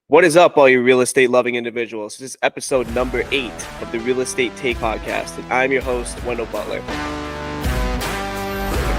What is up, all you real estate loving individuals? This is episode number 8 of the Real Estate Take podcast, and I'm your host, Wendell Butler.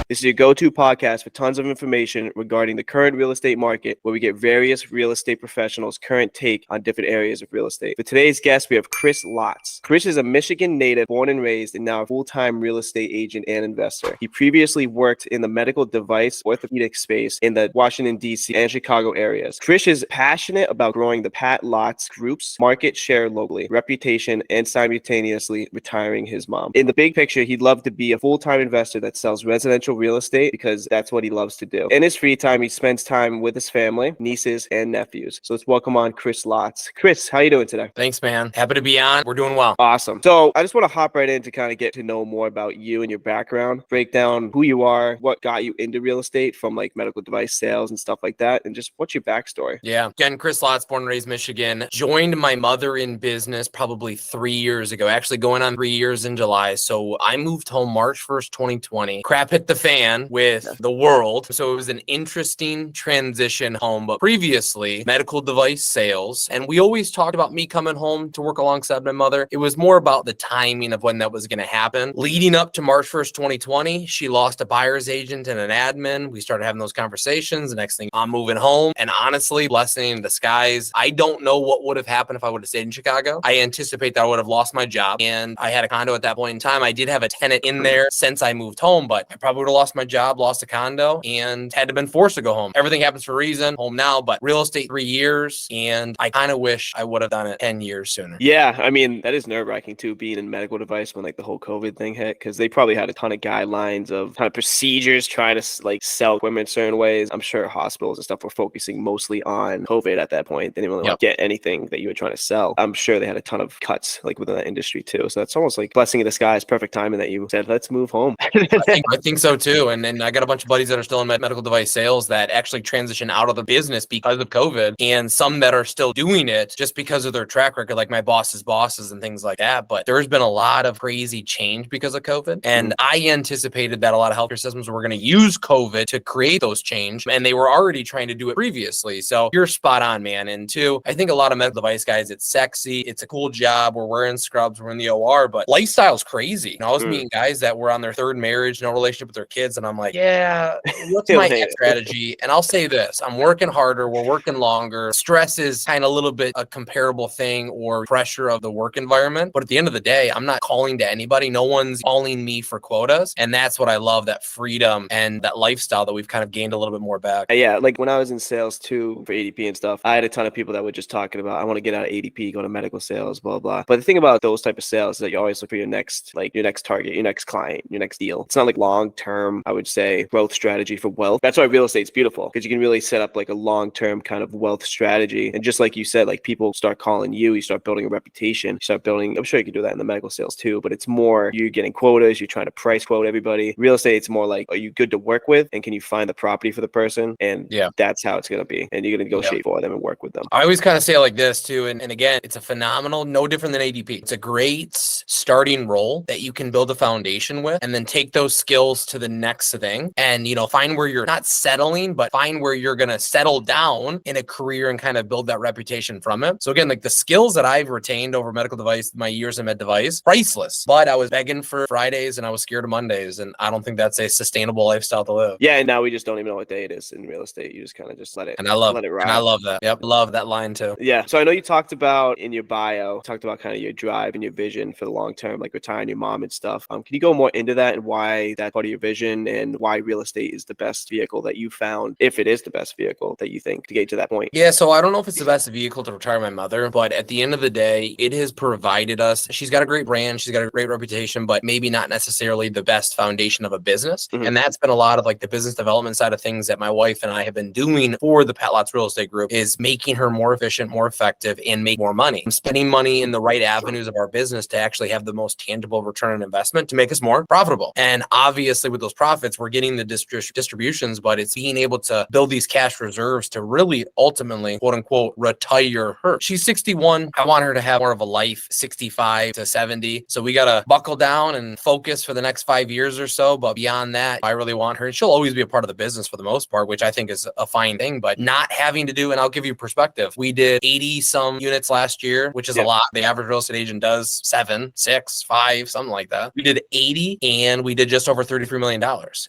This is your go-to podcast for tons of information regarding the current real estate market, where we get various real estate professionals' current take on different areas of real estate. For today's guest, we have Chris Lotz. Chris is a Michigan native, born and raised, and now a full-time real estate agent and investor. He previously worked in the medical device orthopedic space in the Washington, D.C. and Chicago areas. Chris is passionate about growing the PatLotz group's market share locally, reputation, and simultaneously retiring his mom. In the big picture, he'd love to be a full-time investor that sells residential real estate because that's what he loves to do. In his free time, he spends time with his family, nieces, and nephews. So let's welcome on Chris Lotz. Chris, how you doing today? Thanks, man. Happy to be on. We're doing well. Awesome. So I just want to hop right in to kind of get to know more about you and your background, break down who you are, what got you into real estate from like medical device sales and stuff like that, and just what's your backstory? Yeah. Again, Chris Lotz, born and raised Michigan. Joined my mother in business probably 3 years ago, actually going on 3 years in July. So I moved home March 1st, 2020. Crap hit the fan with the world. So it was an interesting transition home, but previously medical device sales. And we always talked about me coming home to work alongside my mother. It was more about the timing of when that was going to happen. Leading up to March 1st, 2020, she lost a buyer's agent and an admin. We started having those conversations. The next thing, I'm moving home. And honestly, blessing in disguise. I don't know what would have happened if I would have stayed in Chicago. I anticipate that I would have lost my job. And I had a condo at that point in time. I did have a tenant in there since I moved home, but I probably would have lost my job, lost a condo, and had to been forced to go home. Everything happens for a reason. Home now, but real estate 3 years. And I kind of wish I would have done it 10 years sooner. Yeah, I mean, that is nerve-wracking too, being in medical device when like the whole COVID thing hit, because they probably had a ton of guidelines of kind of procedures trying to like sell equipment certain ways. I'm sure hospitals and stuff were focusing mostly on COVID at that point. They didn't really get anything that you were trying to sell. I'm sure they had a ton of cuts like within that industry too. So that's almost like blessing in disguise, perfect timing that you said, let's move home. I think so too. And I got a bunch of buddies that are still in medical device sales that actually transition out of the business because of COVID, and some that are still doing it just because of their track record, like my boss's bosses and things like that. But there's been a lot of crazy change because of COVID. And I anticipated that a lot of healthcare systems were going to use COVID to create those change, and they were already trying to do it previously. So you're spot on, man. And two, I think a lot of medical device guys, it's sexy, it's a cool job, we're wearing scrubs, we're in the OR, but lifestyle's crazy. You know, I was meeting guys that were on their third marriage, no relationship with their kids, and I'm like, yeah, what's my exit strategy? And I'll say this, I'm working harder, we're working longer. Stress is kind of a little bit a comparable thing, or pressure of the work environment. But at the end of the day, I'm not calling to anybody. No one's calling me for quotas. And that's what I love, that freedom and that lifestyle that we've kind of gained a little bit more back. Yeah, like when I was in sales too for ADP and stuff, I had a ton of people that were just talking about, I want to get out of ADP, go to medical sales, blah, blah. But the thing about those type of sales is that you always look for your next target, your next client, your next deal. It's not like long-term, I would say, growth strategy for wealth. That's why real estate's beautiful, because you can really set up like a long-term kind of wealth strategy. And just like you said, like people start calling you start building a reputation, you start building, I'm sure you can do that in the medical sales too, but it's more you're getting quotas, you're trying to price quote everybody. Real estate, it's more like, are you good to work with? And can you find the property for the person? And that's how it's going to be. And you're going to negotiate for them and work with them. I always kind of say it like this too. And again, it's a phenomenal, no different than ADP. It's a great starting role that you can build a foundation with, and then take those skills to the next thing. And, you know, find where you're not settling, but find where you're going to settle down in a career and kind of build that reputation from it. So again, like the skills that I've retained over medical device, my years in med device, priceless. But I was begging for Fridays and I was scared of Mondays. And I don't think that's a sustainable lifestyle to live. Yeah. And now we just don't even know what day it is in real estate. You just kind of just let it. And I love let it ride. And I love that. Yep. Love that line too. Yeah. So I know you talked about in your bio, talked about kind of your drive and your vision for the long term, like retiring your mom and stuff. Can you go more into that and why that's part of your vision, and why real estate is the best vehicle that you found, if it is the best vehicle that you think to get to that point? Yeah. So I don't know if it's the best vehicle to retire my mother, but at the end of the day, it has provided us, she's got a great brand, she's got a great reputation, but maybe not necessarily the best foundation of a business. And that's been a lot of like the business development side of things that my wife and I have been doing for the PatLotz Real Estate Group, is making her more efficient, more effective, and make more money. I'm spending money in the right avenues of our business to actually have the most tangible return on investment to make us more profitable. And obviously with those those profits. We're getting the distributions, but it's being able to build these cash reserves to really ultimately, quote unquote, retire her. She's 61. I want her to have more of a life, 65 to 70. So we got to buckle down and focus for the next 5 years or so. But beyond that, I really want her. And she'll always be a part of the business for the most part, which I think is a fine thing, but not having to do, and I'll give you perspective. We did 80 some units last year, which is a lot. The average real estate agent does 7, 6, 5, something like that. We did 80 and we did just over $33 million.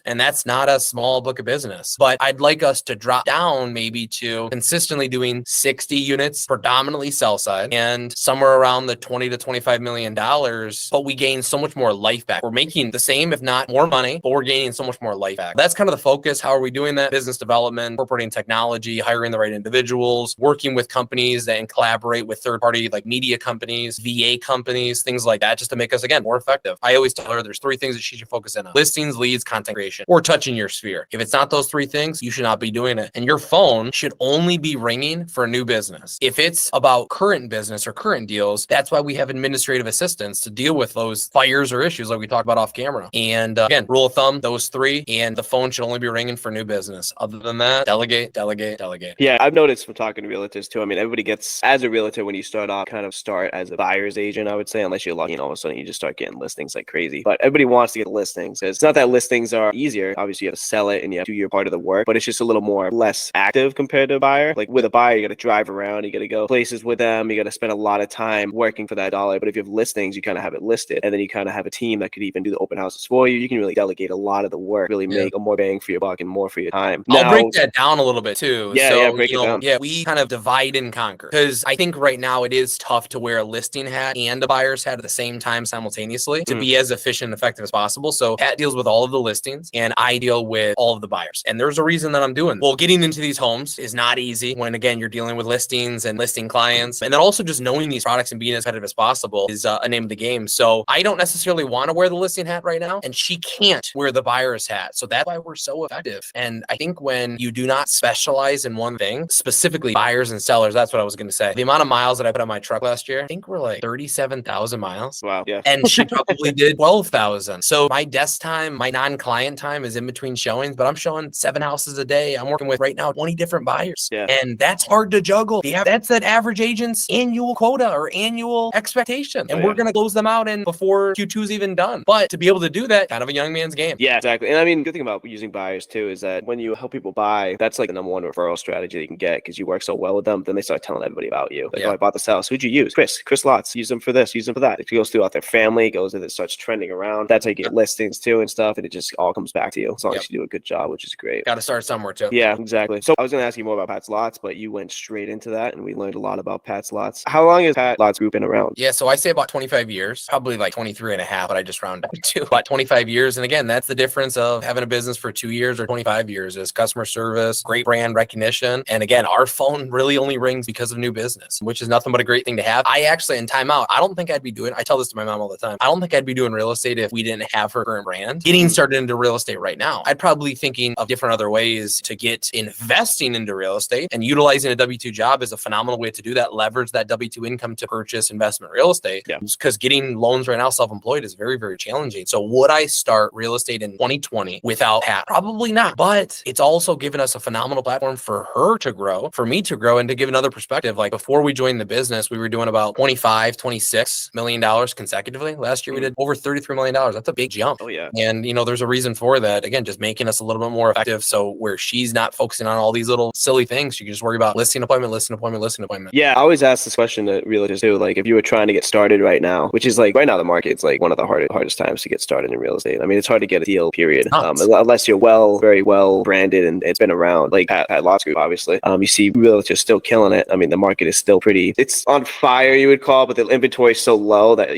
And that's not a small book of business, but I'd like us to drop down maybe to consistently doing 60 units, predominantly sell side, and somewhere around the 20 to $25 million. But we gain so much more life back. We're making the same, if not more money, but we're gaining so much more life back. That's kind of the focus. How are we doing that? Business development, incorporating technology, hiring the right individuals, working with companies that collaborate with third party like media companies, VA companies, things like that, just to make us, again, more effective. I always tell her there's 3 things that she should focus in on: listings, leads, content creation, or touching your sphere. If it's not those 3 things, you should not be doing it. And your phone should only be ringing for new business. If it's about current business or current deals, that's why we have administrative assistants to deal with those fires or issues like we talked about off camera. And again, rule of thumb, those 3, and the phone should only be ringing for new business. Other than that, delegate, delegate, delegate. Yeah, I've noticed from talking to realtors too. I mean, everybody gets, as a realtor, when you start off, kind of start as a buyer's agent, I would say, unless you're lucky and all of a sudden you just start getting listings like crazy. But everybody wants to get listings. It's not that listings are easier. Obviously, you have to sell it and you have to do your part of the work, but it's just a little more less active compared to a buyer. Like with a buyer, you got to drive around, you got to go places with them, you got to spend a lot of time working for that dollar. But if you have listings, you kind of have it listed, and then you kind of have a team that could even do the open houses for you. You can really delegate a lot of the work, really make a more bang for your buck and more for your time. I'll break that down a little bit too. Break it down. Yeah, we kind of divide and conquer, because I think right now it is tough to wear a listing hat and a buyer's hat at the same time simultaneously to be as efficient and effective as possible. So Pat deals with all of the listings and I deal with all of the buyers. And there's a reason that I'm doing this. Well, getting into these homes is not easy when, again, you're dealing with listings and listing clients. And then also just knowing these products and being as competitive as possible is a name of the game. So I don't necessarily want to wear the listing hat right now, and she can't wear the buyer's hat. So that's why we're so effective. And I think when you do not specialize in one thing, specifically buyers and sellers, that's what I was going to say. The amount of miles that I put on my truck last year, I think we're like 37,000 miles. Wow. Yeah. And she probably did 12,000. So my desk time, my non-client time is in between showings, but I'm showing 7 houses a day. I'm working with right now 20 different buyers. Yeah. And that's hard to juggle. That's that average agent's annual quota or annual expectation. And we're going to close them out in before Q2's even done. But to be able to do that, kind of a young man's game. Yeah, exactly. And I mean, good thing about using buyers too is that when you help people buy, that's like the number one referral strategy that you can get, because you work so well with them. Then they start telling everybody about you. Like, oh, I bought this house. Who'd you use? Chris Lotz. Use them for this. Use them for that. It goes throughout their family. Goes and it starts trending around. That's how you get listings too and stuff. And it just all comes back to you as long as you do a good job, which is great. Got to start somewhere too. Yeah, exactly. So I was going to ask you more about PatLotz, but you went straight into that, and we learned a lot about PatLotz. How long has PatLotz Group been around? Yeah, so I say about 25 years, probably like 23 and a half, but I just round up to about 25 years. And again, that's the difference of having a business for 2 years or 25 years is customer service, great brand recognition. And again, our phone really only rings because of new business, which is nothing but a great thing to have. I actually, in timeout, I don't think I'd be doing, I tell this to my mom all the time, I don't think I'd be doing real estate if we didn't have her current brand. Getting started into real estate right now, I'd probably thinking of different other ways to get investing into real estate, and utilizing a W-2 job is a phenomenal way to do that. Leverage that W-2 income to purchase investment real estate. Yeah. Because getting loans right now, self-employed, is very, very challenging. So would I start real estate in 2020 without Pat? Probably not. But it's also given us a phenomenal platform for her to grow, for me to grow, and to give another perspective. Like before we joined the business, we were doing about $26 million consecutively. Last year we did over $33 million. That's a big jump. Oh yeah. And you know, there's a reason for that. Again, just making us a little bit more effective. So where she's not focusing on all these little silly things, she can just worry about listing appointment, listing appointment, listing appointment. Yeah, I always ask this question to realtors too. Like if you were trying to get started right now, which is like right now the market's like one of the hardest times to get started in real estate. I mean, it's hard to get a deal, period. Unless you're very well branded and it's been around. Like PatLotz Group, obviously. You see realtors still killing it. I mean, the market is still it's on fire, you would call, but the inventory is so low that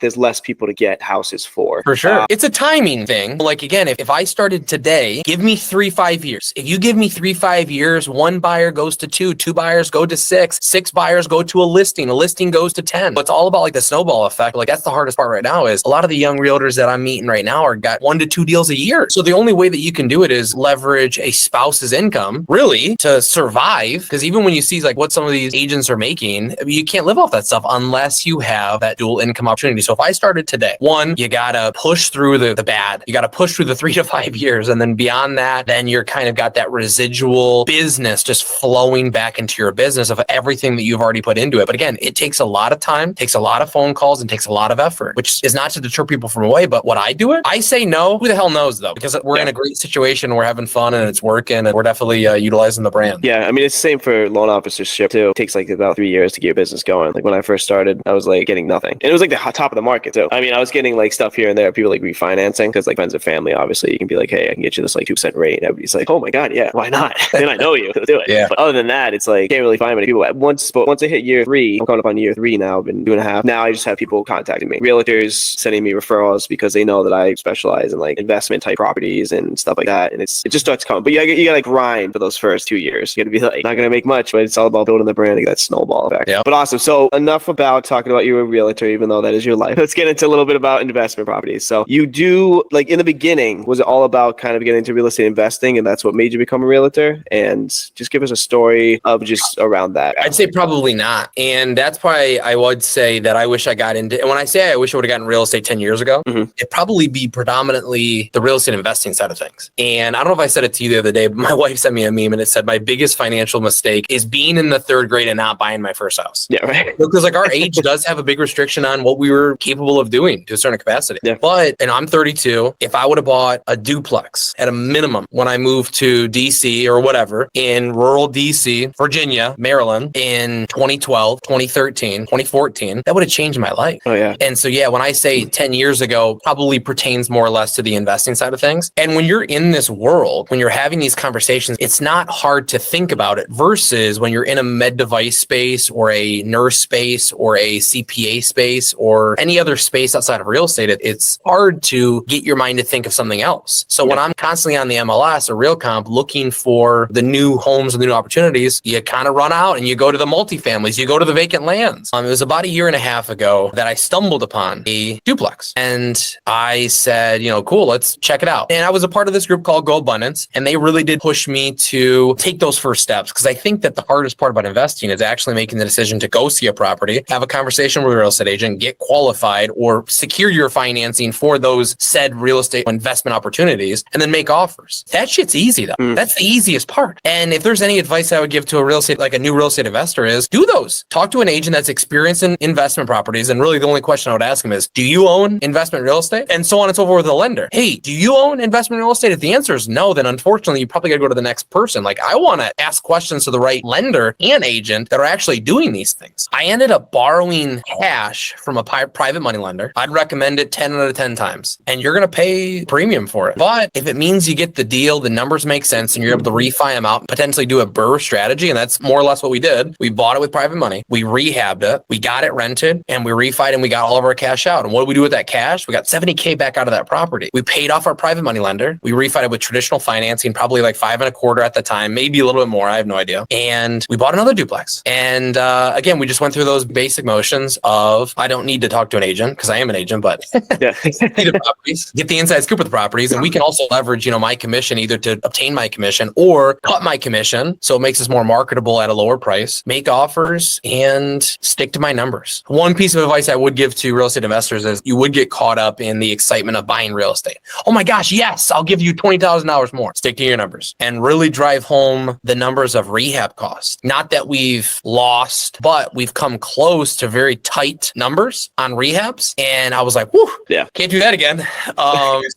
there's less people to get houses for. For sure. It's a timing thing. Like again, if I started today, give me 3-5 years. If you give me 3-5 years, 1 buyer goes to 2 buyers go to 6 buyers go to a listing goes to 10. But it's all about like the snowball effect. Like that's the hardest part right now is a lot of the young realtors that I'm meeting right now are got 1 to 2 deals a year. So the only way that you can do it is leverage a spouse's income really to survive. Because even when you see like what some of these agents are making, you can't live off that stuff unless you have that dual income opportunity. So if I started today, 1, you gotta push through the bad that, you got to push through the 3 to 5 years. And then beyond that, then you're kind of got that residual business just flowing back into your business of everything that you've already put into it. But again, it takes a lot of time, takes a lot of phone calls, and takes a lot of effort, which is not to deter people from away. But what I do it, I say no. Who the hell knows though? Because we're in a great situation. We're having fun and it's working, and we're definitely utilizing the brand. Yeah, I mean, it's the same for loan officership too. It takes like about 3 years to get your business going. Like when I first started, I was like getting nothing. And it was like the top of the market too. I mean, I was getting like stuff here and there, people like refinancing, because like friends and family, obviously you can be like, hey, I can get you this like 2% rate. And everybody's like, oh my God, yeah, why not? Then I know you, let's do it. Yeah. But other than that, it's like, can't really find many people. Once I hit year 3, I'm coming up on year 3 now, I've been 2.5. Now I just have people contacting me. Realtors sending me referrals because they know that I specialize in like investment type properties and stuff like that. And it just starts coming. But you gotta grind for those first 2 years. You gotta be like, not gonna make much, but it's all about building the brand to get that snowball effect. Yeah. But awesome. So enough about talking about you're a realtor, even though that is your life. Let's get into a little bit about investment properties. So you do, like in the beginning, was it all about kind of getting into real estate investing and that's what made you become a realtor? And just give us a story of just around that. I'd say probably not. And that's why I would say that I wish I got into, and when I say I wish I would have gotten real estate 10 years ago, it'd probably be predominantly the real estate investing side of things. And I don't know if I said it to you the other day, but my wife sent me a meme and it said, my biggest financial mistake is being in the 3rd grade and not buying my first house. Yeah, right. Because like our age does have a big restriction on what we were capable of doing to a certain capacity. Yeah. But, and I'm 32, if I would have bought a duplex at a minimum when I moved to DC or whatever in rural DC, Virginia, Maryland in 2012, 2013, 2014, that would have changed my life. Oh yeah. And so, yeah, when I say 10 years ago, probably pertains more or less to the investing side of things. And when you're in this world, when you're having these conversations, it's not hard to think about it versus when you're in a med device space or a nurse space or a CPA space or any other space outside of real estate. It's hard to get your mind to think of something else. So when I'm constantly on the MLS or RealComp looking for the new homes and the new opportunities, you kind of run out and you go to the multifamilies, you go to the vacant lands. It was about 1.5 years ago that I stumbled upon a duplex and I said, cool, let's check it out. And I was a part of this group called Go Abundance, and they really did push me to take those first steps, because I think that the hardest part about investing is actually making the decision to go see a property, have a conversation with a real estate agent, get qualified or secure your financing for those said real estate investment opportunities, and then make offers. That shit's easy though. That's the easiest part. And if there's any advice I would give to a real estate, like a new real estate investor, is do those. Talk to an agent that's experienced in investment properties. And really the only question I would ask him is, do you own investment real estate? And so on and so forth with a lender. Hey, do you own investment real estate? If the answer is no, then unfortunately you probably got to go to the next person. Like I want to ask questions to the right lender and agent that are actually doing these things. I ended up borrowing cash from a private money lender. I'd recommend it 10 out of 10 times, and you're going to pay premium for it. But if it means you get the deal, the numbers make sense, and you're able to refi them out and potentially do a BRRRR strategy, and that's more or less what we did. We bought it with private money. We rehabbed it. We got it rented, and we refied and we got all of our cash out. And what did we do with that cash? We got $70K back out of that property. We paid off our private money lender. We refied it with traditional financing, probably like 5.25 at the time, maybe a little bit more. I have no idea. And we bought another duplex. And again, we just went through those basic motions of, I don't need to talk to an agent because I am an agent, but get the properties, get the inside scoop of the properties. And we can also leverage, my commission either to obtain my commission or cut my commission. So it makes us more marketable at a lower price, make offers and stick to my numbers. One piece of advice I would give to real estate investors is you would get caught up in the excitement of buying real estate. Oh my gosh, yes, I'll give you $20,000 more. Stick to your numbers and really drive home the numbers of rehab costs. Not that we've lost, but we've come close to very tight numbers on rehabs. And I was like, whew, can't do that again.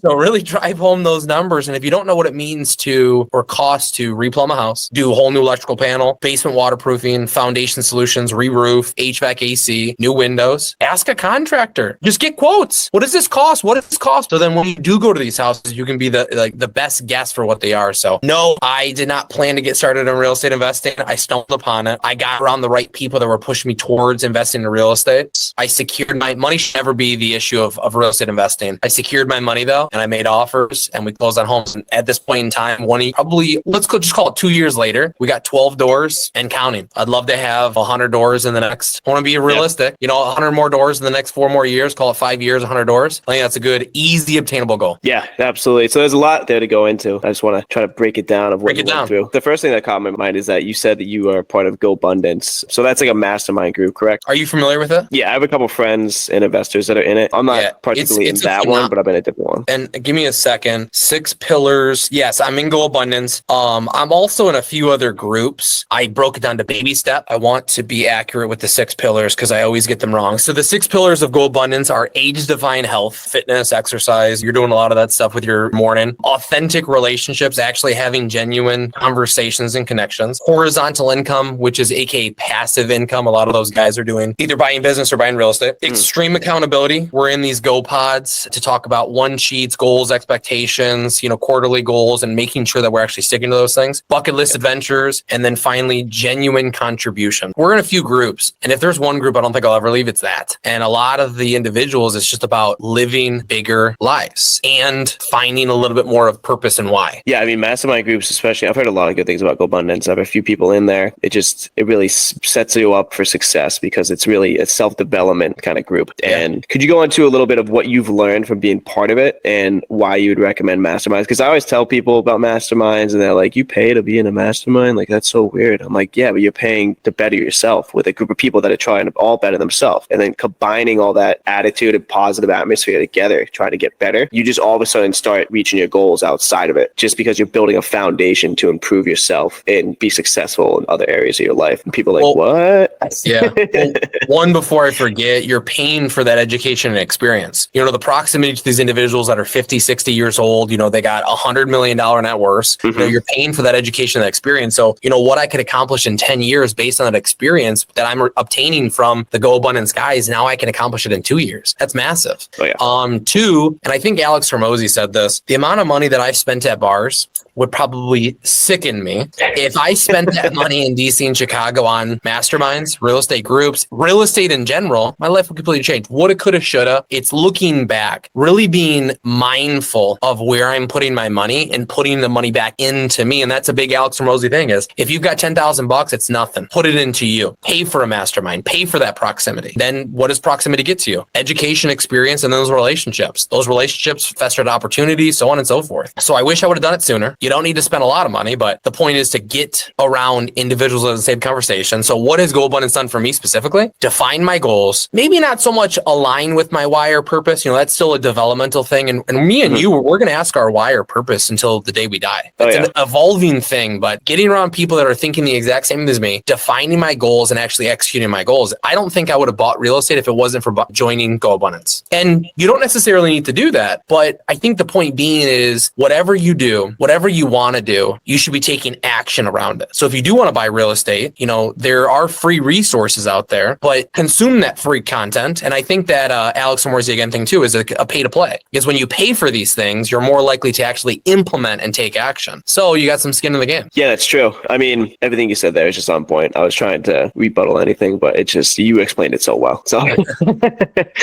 So really drive home those numbers. And if you don't know what it means to or costs to replumb a house, do a whole new electrical panel, basement waterproofing, foundation solutions, re-roof, HVAC, AC, new windows, ask a contractor. Just get quotes. What does this cost? What does this cost? So then when you do go to these houses, you can be the best guess for what they are. So no, I did not plan to get started in real estate investing. I stumbled upon it. I got around the right people that were pushing me towards investing in real estate. I secured my money. Should never be the issue of real estate investing. I secured my money though, and I made offers and we closed on homes. And at this point in time, just call it 2 years later, we got 12 doors and counting. I'd love to have 100 doors in the next, I want to be realistic, 100 more doors in the next 4 more years, call it 5 years, 100 doors. I think that's a good, easy, obtainable goal. Yeah, absolutely. So there's a lot there to go into. I just want to try to break it down of what you went through. The first thing that caught my mind is that you said that you are part of Go Abundance. So that's like a mastermind group, correct? Are you familiar with it? Yeah, I have a couple friends and investors that are in it. I'm not particularly in that one, but I've been perspective on. And give me a second. 6 pillars. Yes, I'm in Go Abundance. I'm also in a few other groups. I broke it down to baby step. I want to be accurate with the 6 pillars because I always get them wrong. So the 6 pillars of Go Abundance are age-defying health, fitness, exercise. You're doing a lot of that stuff with your morning. Authentic relationships, actually having genuine conversations and connections. Horizontal income, which is aka passive income. A lot of those guys are doing either buying business or buying real estate. Extreme accountability. We're in these Go pods to talk about one sheets, goals, expectations, quarterly goals, and making sure that we're actually sticking to those things. Bucket list adventures. And then finally, genuine contribution. We're in a few groups. And if there's one group I don't think I'll ever leave, it's that. And a lot of the individuals, it's just about living bigger lives and finding a little bit more of purpose and why. Yeah, I mean, mastermind groups, especially, I've heard a lot of good things about Go Abundance. I have a few people in there. It really sets you up for success because it's really a self-development kind of group. Yeah. And could you go into a little bit of what you've learned from being part of it and why you would recommend masterminds? Because I always tell people about masterminds and they're like, you pay to be in a mastermind? Like, that's so weird. I'm like, yeah, but you're paying to better yourself with a group of people that are trying to all better themselves. And then combining all that attitude and positive atmosphere together, trying to get better, you just all of a sudden start reaching your goals outside of it just because you're building a foundation to improve yourself and be successful in other areas of your life. And people are like, what? Yeah. Well, one, before I forget, you're paying for that education and experience. The proximity to these individuals that are 50, 60 years old, they got $100 million net worth. You're paying for that education and experience. So, what I could accomplish in 10 years based on that experience that I'm obtaining from the Go Abundance guys, now I can accomplish it in 2 years. That's massive. Oh, yeah. 2, and I think Alex Hormozy said this, the amount of money that I've spent at bars would probably sicken me. If I spent that money in DC and Chicago on masterminds, real estate groups, real estate in general, my life would completely change. Woulda, coulda, shoulda. It's looking back, really being mindful of where I'm putting my money and putting the money back into me. And that's a big Alex Hormozy thing is if you've got $10,000, it's nothing. Put it into you. Pay for a mastermind. Pay for that proximity. Then what does proximity get to you? Education, experience, and those relationships. Those relationships festered opportunities, so on and so forth. So I wish I would have done it sooner. You don't need to spend a lot of money, but the point is to get around individuals in the same conversation. So what has Go Abundance done for me specifically? Define my goals. Maybe not so much align with my why or purpose. That's still a developmental thing. And me and you, we're going to ask our why or purpose until the day we die. It's an evolving thing, but getting around people that are thinking the exact same as me, defining my goals and actually executing my goals. I don't think I would have bought real estate if it wasn't for joining Go Abundance. And you don't necessarily need to do that. But I think the point being is whatever you do, whatever you want to do, you should be taking action around it. So if you do want to buy real estate, there are free resources out there, but consume that free content. And I think that Alex Hormozy again thing too is a pay to play. Because when you pay for these things, you're more likely to actually implement and take action. So you got some skin in the game. Yeah, that's true. I mean, everything you said there is just on point. I was trying to rebuttal anything, but you explained it so well. So,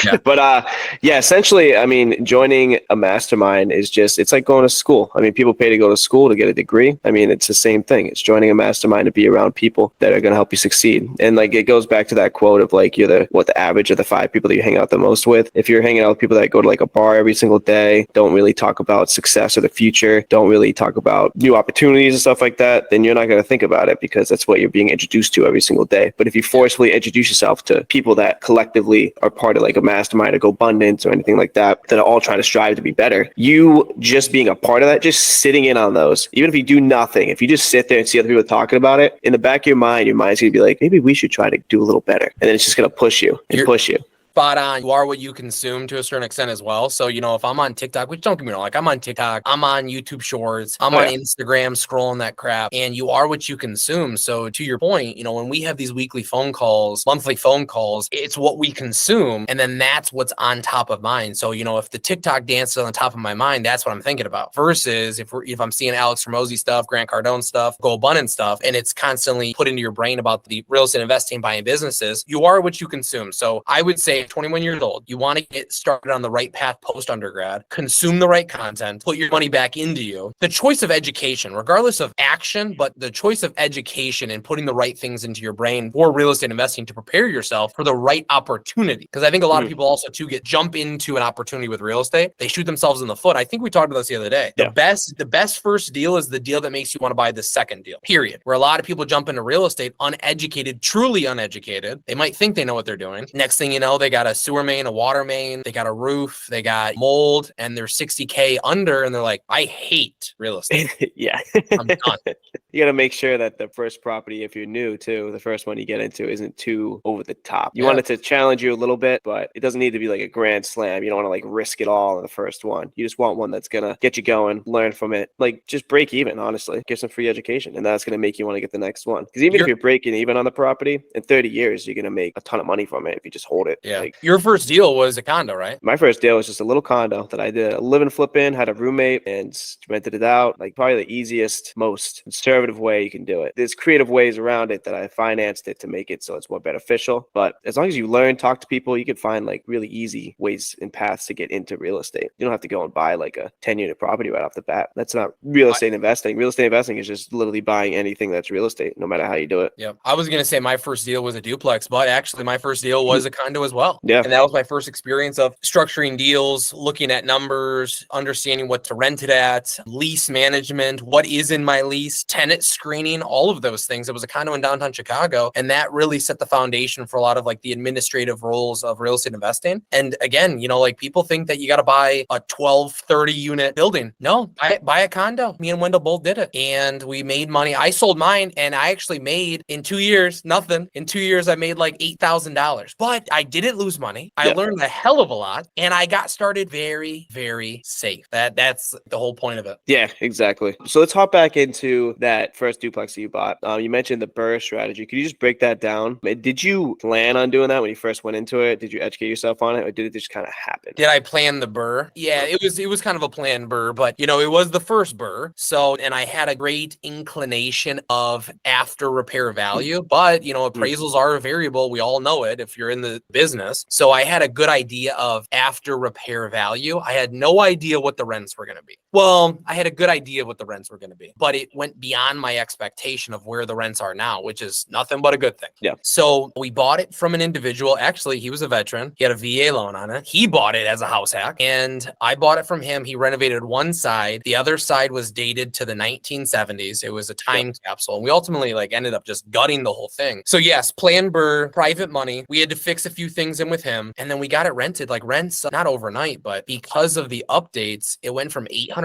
Yeah. But essentially, I mean, joining a mastermind is it's like going to school. I mean, people pay to go to school to get a degree. I mean, it's the same thing. It's joining a mastermind to be around people that are going to help you succeed. And like, it goes back to that quote of like, you're the average of the 5 people that you hang out the most with. If you're hanging out with people that go to like a bar every single day, don't really talk about success or the future, don't really talk about new opportunities and stuff like that, then you're not going to think about it because that's what you're being introduced to every single day. But if you forcefully introduce yourself to people that collectively are part of like a mastermind or Go Abundance or anything like that are all trying to strive to be better, you just being a part of that, just sitting in on those, even if you do nothing, if you just sit there and see other people talking about it, in the back of your mind's going to be like, maybe we should try to do a little better. And then it's just going to push you and push you. Spot on. You are what you consume to a certain extent as well. So, if I'm on TikTok, which don't get me wrong, like I'm on TikTok, I'm on YouTube Shorts, I'm on Instagram scrolling that crap, and you are what you consume. So to your point, when we have these weekly phone calls, monthly phone calls, it's what we consume. And then that's what's on top of mind. So, if the TikTok dance is on the top of my mind, that's what I'm thinking about. Versus if I'm seeing Alex Hormozy stuff, Grant Cardone stuff, Go Abundance stuff, and it's constantly put into your brain about the real estate investing, buying businesses, you are what you consume. So I would say 21 years old, you want to get started on the right path post undergrad, consume the right content, put your money back into you. The choice of education, regardless of action, but the choice of education and putting the right things into your brain for real estate investing to prepare yourself for the right opportunity. Because I think a lot of people also jump into an opportunity with real estate. They shoot themselves in the foot. I think we talked about this the other day. The best first deal is the deal that makes you want to buy the second deal, period. Where a lot of people jump into real estate uneducated, truly uneducated. They might think they know what they're doing. Next thing you know, they got a sewer main, a water main, they got a roof, they got mold, and they're 60K under, and they're like, I hate real estate. Yeah. I'm done. You got to make sure that the first property, if you're new too, the first one you get into isn't too over the top. You want it to challenge you a little bit, but it doesn't need to be like a grand slam. You don't want to like risk it all in the first one. You just want one that's going to get you going, learn from it, like just break even, honestly, get some free education. And that's going to make you want to get the next one. Because even if you're breaking even on the property, in 30 years, you're going to make a ton of money from it if you just hold it. Yeah. Like, your first deal was a condo, right? my first deal was just a little condo that I did a live and flip in, had a roommate and rented it out. Like probably the easiest, most conservative way you can do it. There's creative ways around it that I financed it to make it so it's more beneficial. But as long as you learn, talk to people, you can find like really easy ways and paths to get into real estate. You don't have to go and buy like a 10-unit property right off the bat. That's not real estate investing. Real estate investing is just literally buying anything that's real estate, no matter how you do it. Yeah. I was going to say my first deal was a duplex, but actually my first deal was a condo as well. Yeah. And that was my first experience of structuring deals, looking at numbers, understanding what to rent it at, lease management, what is in my lease, tenant screening, all of those things. It was a condo in downtown Chicago. And that really set the foundation for a lot of like the administrative roles of real estate investing. And again, you know, like people think that you got to buy a 12, 30 unit building. No, buy a condo. Me and Wendell both did it. And we made money. I sold mine and I actually made in 2 years, nothing. In 2 years, I made like $8,000, but I didn't lose money. I learned a hell of a lot and I got started very, very safe. That's the whole point of it. Yeah, exactly. So let's hop back into that first duplex that you bought. You mentioned the BRRRR strategy. Could you just break that down? Did you plan on doing that when you first went into it? Did you educate yourself on it, or did it just kind of happen? Did I plan the BRRRR? Yeah, it was kind of a planned BRRRR, but you know, it was the first BRRRR. So, and I had a great inclination of after repair value, but you know, appraisals are a variable. We all know it if you're in the business. So I had a good idea of after repair value. I had no idea what the rents were going to be. Well, I had a good idea of what the rents were going to be, but it went beyond my expectation of where the rents are now, which is nothing but a good thing. Yeah. So we bought it from an individual. Actually, he was a veteran. He had a VA loan on it. He bought it as a house hack and I bought it from him. He renovated one side. The other side was dated to the 1970s. It was a time capsule. And we ultimately like ended up just gutting the whole thing. So yes, plan BRRRR, private money. We had to fix a few things in with him and then we got it rented, like rents, not overnight, but because of the updates, it went from $800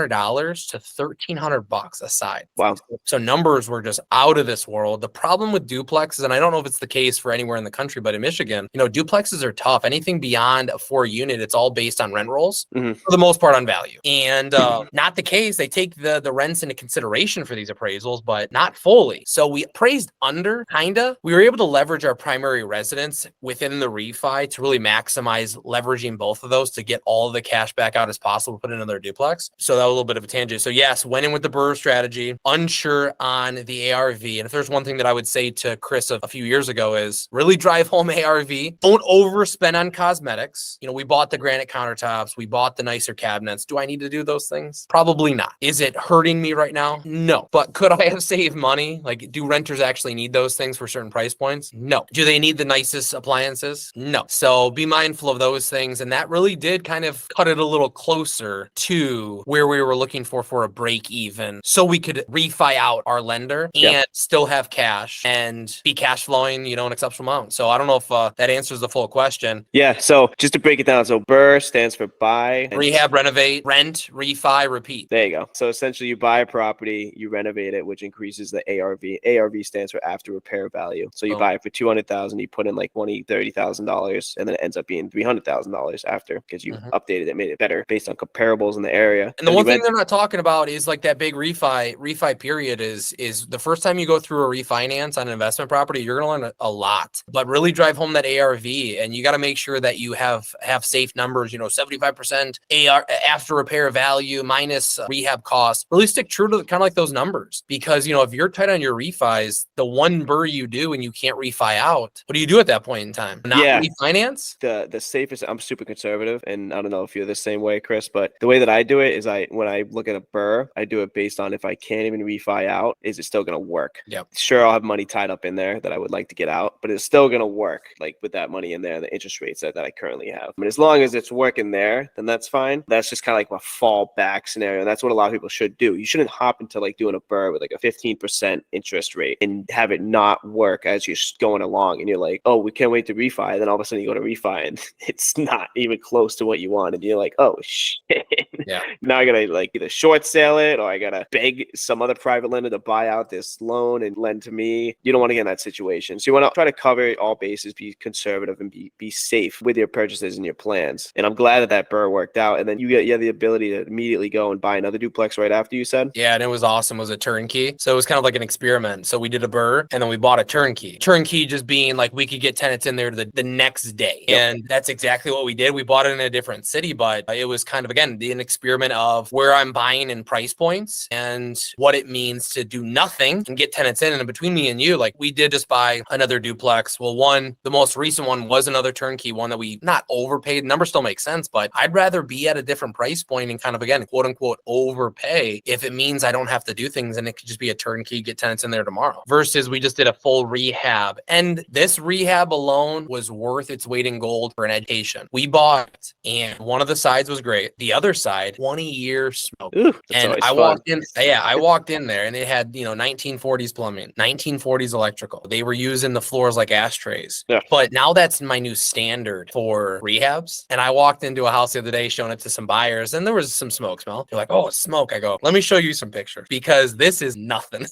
to $1,300 a side. Wow. So numbers were just out of this world. The problem with duplexes, and I don't know if it's the case for anywhere in the country, but in Michigan, you know, duplexes are tough. Anything beyond a 4-unit, it's all based on rent rolls for the most part on value. And not the case. They take the rents into consideration for these appraisals, but not fully. So we appraised under, kinda. We were able to leverage our primary residence within the refi to really maximize leveraging both of those to get all of the cash back out as possible, put in another duplex. So that was a little bit of a tangent. So yes, went in with the BRRRR strategy, unsure on the ARV. And if there's one thing that I would say to Chris a few years ago is really drive home ARV. Don't overspend on cosmetics. You know, we bought the granite countertops. We bought the nicer cabinets. Do I need to do those things? Probably not. Is it hurting me right now? No. But could I have saved money? Like, do renters actually need those things for certain price points? No. Do they need the nicest appliances? No. So be mindful of those things. And that really did kind of cut it a little closer to where we were looking for a break even. So we could refi out our lender and still have cash and be cash flowing, you know, an exceptional amount. So I don't know if that answers the full question. Yeah. So just to break it down, so BRRRR stands for buy, rehab, renovate, rent, refi, repeat. There you go. So essentially you buy a property, you renovate it, which increases the ARV. ARV stands for after repair value. So you buy it for $200,000, you put in like $30,000, and then it ends up being $300,000 after because you updated it, made it better based on comparables in the area. And the one thing they're not talking about is like that big refi period is the first time you go through a refinance on an investment property, you're going to learn a lot, but really drive home that ARV. And you got to make sure that you have safe numbers, you know, 75% AR after repair value minus rehab costs. Really stick true to kind of like those numbers, because, you know, if you're tight on your refis, the one BRRRR you do and you can't refi out, what do you do at that point in time? Not refinance? The safest, I'm super conservative, and I don't know if you're the same way, Chris, but the way that I do it is when I look at a BRRRR, I do it based on if I can't even refi out, is it still going to work? Yep. Sure, I'll have money tied up in there that I would like to get out, but it's still going to work, like with that money in there, the interest rates that I currently have. I mean, as long as it's working there, then that's fine. That's just kind of like my fallback scenario. And that's what a lot of people should do. You shouldn't hop into like doing a BRRRR with like a 15% interest rate and have it not work as you're going along. And you're like, oh, we can't wait to refi. And then all of a sudden then you go to refi and it's not even close to what you want. And you're like, oh shit. Yeah. Now I gotta like either short sell it or I gotta beg some other private lender to buy out this loan and lend to me. You don't want to get in that situation. So you want to try to cover all bases, be conservative, and be safe with your purchases and your plans. And I'm glad that Burr worked out. And then you have the ability to immediately go and buy another duplex right after, you said? Yeah, and it was awesome. It was a turnkey. So it was kind of like an experiment. So we did a Burr and then we bought a turnkey. Turnkey just being like we could get tenants in there the next day. Yep. And that's exactly what we did. We bought it in a different city, but it was kind of, again, an experiment of where I'm buying in price points and what it means to do nothing and get tenants in. And between me and you, like we did just buy another duplex. Well, the most recent one was another turnkey, one that we not overpaid. Number still makes sense, but I'd rather be at a different price point and kind of, again, quote unquote, overpay if it means I don't have to do things and it could just be a turnkey, get tenants in there tomorrow versus we just did a full rehab. And this rehab alone was worth its weight in gold for an education. We bought and one of the sides was great. The other side, 20-year smoke. Ooh, and I walked in. Yeah, I walked in there and it had, 1940s plumbing, 1940s electrical. They were using the floors like ashtrays. Yeah. But now that's my new standard for rehabs. And I walked into a house the other day showing it to some buyers and there was some smoke smell. They're like, oh, it's smoke. I go, let me show you some pictures because this is nothing.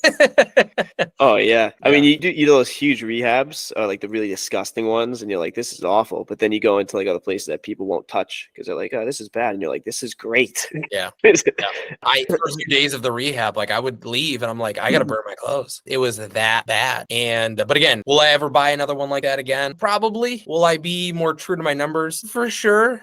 Oh, yeah. I mean, you do those huge rehabs, like the really disgusting ones, and you're like, this is awful. But then you go into like other places that people won't touch because they're like, oh, this is bad. And you're like, this is great. Yeah. First 2 days of the rehab, like I would leave and I'm like, I got to burn my clothes. It was that bad. And, but again, will I ever buy another one like that again? Probably. Will I be more true to my numbers? For sure.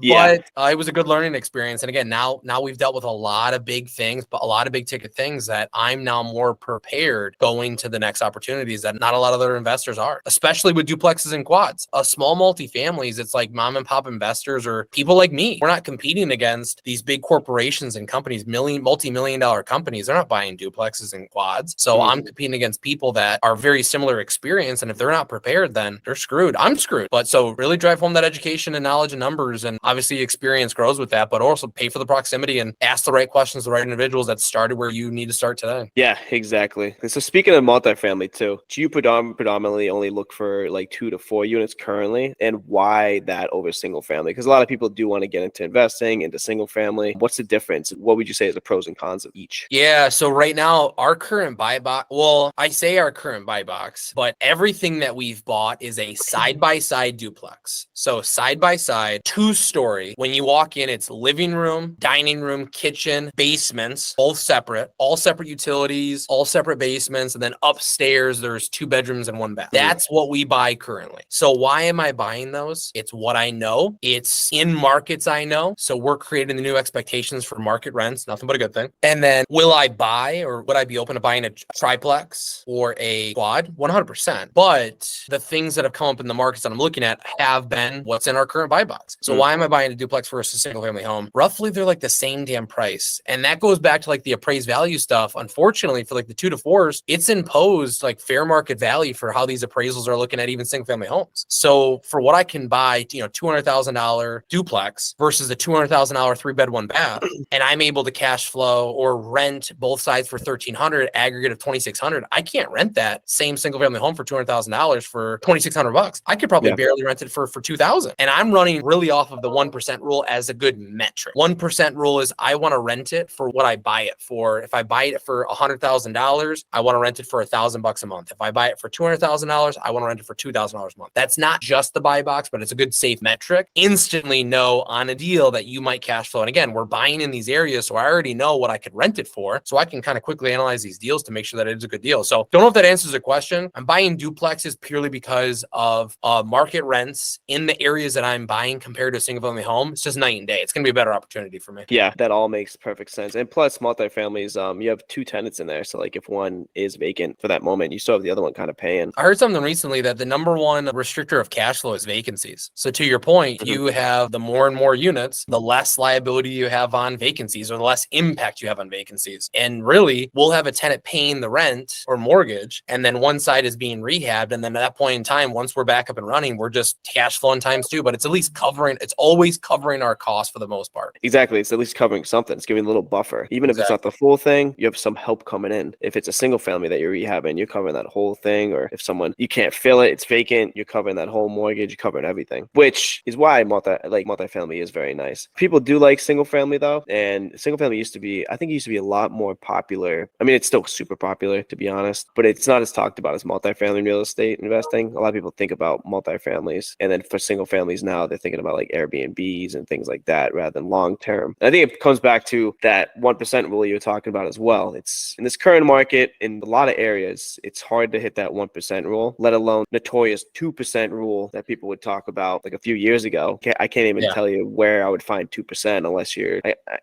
Yeah. But it was a good learning experience. And again, now we've dealt with a lot of big things, but a lot of big ticket things that I'm now more prepared going to the next opportunities that not a lot of other investors are, especially with duplexes and quads. Small multifamilies, it's like mom and pop investors or people like me. We're not competing against these big corporations and companies, multi-million dollar companies. They're not buying duplexes and quads. So I'm competing against people that are very similar experience. And if they're not prepared, then they're screwed. I'm screwed. But so really drive home that education and knowledge and numbers. And obviously experience grows with that, but also pay for the proximity and ask the right questions to the right individuals that started where you need to start today. Yeah, exactly. So speaking of multifamily too, do you predominantly only look for like 2 to 4 units currently? And why that over single family? Because a lot of people do want to get into investing into single family. What's the difference? What would you say is the pros and cons of each? Yeah. So right now, our current buy box, well, I say our current buy box, but everything that we've bought is a side-by-side duplex. So side-by-side, 2-story. When you walk in, it's living room, dining room, kitchen, basements, both separate, all separate utilities, all separate basements. And then upstairs, there's 2 bedrooms and 1 bath. That's what we buy currently. So why am I buying those? It's what I know. It's in markets I know. So we're creating the new expectations for market rents, nothing but a good thing. And then will I buy or would I be open to buying a triplex or a quad? 100%. But the things that have come up in the markets that I'm looking at have been what's in our current buy box. So why am I buying a duplex versus a single family home? Roughly, they're like the same damn price. And that goes back to like the appraised value stuff. Unfortunately, for like the 2 to 4s, it's imposed like fair market value for how these appraisals are looking at even single family homes. So for what I can buy, $200,000 duplex versus a $200,000 3-bed 1-bath, and I'm able to cash flow or rent both sides for $1,300, aggregate of $2,600. I can't rent that same single family home for $200,000 for $2,600. I could probably barely rent it for $2,000. And I'm running really off of the 1% rule as a good metric. 1% rule is I want to rent it for what I buy it for. If I buy it for $100,000, I want to rent it for $1,000 a month. If I buy it for $200,000, I want to rent it for $2,000 a month. That's not just the buy box, but it's a good safe metric. Instantly know on a deal that you might cash flow. And again, we're buying in these areas, so I already know what I could rent it for. So I can kind of quickly analyze these deals to make sure that it is a good deal. So don't know if that answers the question. I'm buying duplexes purely because of market rents in the areas that I'm buying compared to a single family home. It's just night and day. It's going to be a better opportunity for me. Yeah, that all makes perfect sense. And plus multifamilies, you have 2 tenants in there. So like if one is vacant for that moment, you still have the other one kind of paying. I heard something recently that the #1 restrictor of cash flow is vacancies. So to your point, you have the more and more units, the less less liability you have on vacancies or the less impact you have on vacancies. And really, we'll have a tenant paying the rent or mortgage, and then one side is being rehabbed. And then at that point in time, once we're back up and running, we're just cash flowing times two, but it's at least covering, it's always covering our costs for the most part. Exactly. It's at least covering something. It's giving a little buffer. Even if it's not the full thing, you have some help coming in. If it's a single family that you're rehabbing, you're covering that whole thing. Or if someone, you can't fill it, it's vacant, you're covering that whole mortgage, you're covering everything, which is why multifamily is very nice. People do like single family though. And single family used to be, I think it used to be a lot more popular. I mean, it's still super popular to be honest, but it's not as talked about as multifamily real estate investing. A lot of people think about multifamilies, and then for single families now, they're thinking about like Airbnbs and things like that rather than long term. I think it comes back to that 1% rule you're talking about as well. It's in this current market, in a lot of areas, it's hard to hit that 1% rule, let alone notorious 2% rule that people would talk about like a few years ago. I can't even tell you where I would find 2% unless you're,